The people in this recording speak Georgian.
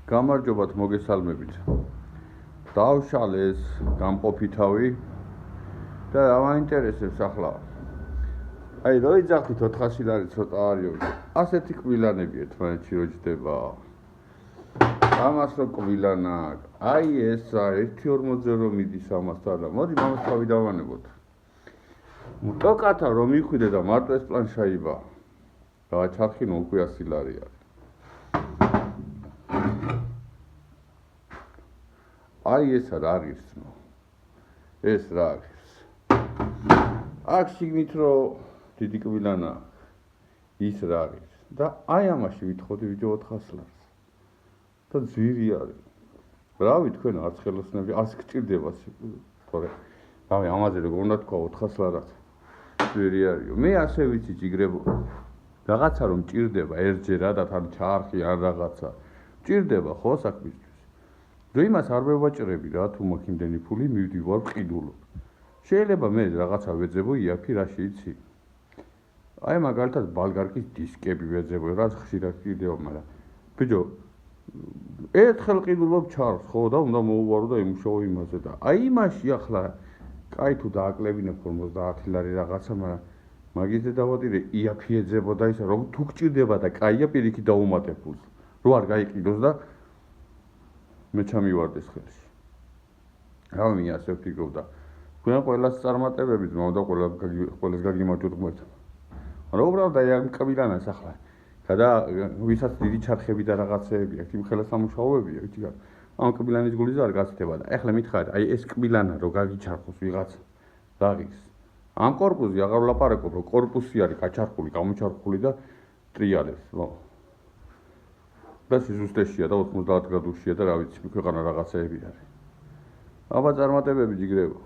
გამარჯობათ, მოგესალმებით. დავშალე ეს გამყოფი თავი და რა მაინტერესებს ახლა. აი, რო იძახით 400 ლარი ცოტა არისო. ასეთი კბილანები ერთმანეთში რო ჯდება. ამას რო კბილანა, აი ეს 1.40-ზე რომ მიდის ამასთან და მოდი მამას თავი დავანებოთ. მტოკათა რომ მიხვიდე და მარტო ეს პლანშაიბა. გააჩარხინო უკვე 100 ლარი არის. აი ეს რა არის, ეს რა არის. აქ შიგნით რომ დიდი კბილანა ის რა არის და აი ამაში ვითხოვდი ვიჯო 400 ლარს. და ძვირი არის. რავი თქვენ არც ხელოსნები, არც გჭირდება თორე. რავი ამაზე როგორ უნდა თქვა 400 ლარად. ძვირი არისო. მე ასე ვიცი ჯიგრებო. რაღაცა რომ ჭირდება ერთჯერადად ან ჩაარხი ან რაღაცა. ჭირდება ხო საქმისთვის. და იმას არ მევაჭრები რა თუ მაქვს იმდენი ფული მივდივარ ყიდულობ. შეიძლება მე რაღაცა ვეძებო იაფი რაში იცი. აი მაგალითად ბალგარკის დისკები ვეძებო რაც ხშირად ყიდეო, მაგრამ ბიჭო ერთხელ ყიდულობ ჩარს ხო და უნდა მოუვარო და იმუშაო იმაზე და აი იმაში ახლა კაი თუ დააკლებინებ 50 ლარი რაღაცა, მაგრამ მაგიზე დავადირე იაფი ეძებო და ისა რომ თუ გჭირდება და კაია პირიქით დაუმატე ფულს. რო არ გაიყიდოს და მე ჩამივარდეს ხელში. რა მე ასე ვფიქრობდა. თქვენ ყველას წარმატებები ძმაო და ყველას გაგიმარჯვოთ ღმერთმა. მაგრამ უბრალოდ აი ამ კბილანას ახლა და ვისაც დიდი ჩარხები და რაღაცეები აქვს, იმ ხელა სამუშაოებია, ვიცი რა. ამ კბილანის გულიზე არ გაცდება და ახლა მითხარით, აი ეს კბილანა რო გაგიჩარხოს ვიღაც რაღის. ამ კორპუსზე აღარ ვლაპარაკობ, რომ კორპუსი არის გაჩარხული, გამოჩარხული და ტრიალებს, ხო? და სიზუსტეშია და 90 გრადუსია და რა ვიცი, ქვეყანა რაღაცეები არის. აბა წარმატებები ჯიგრებო.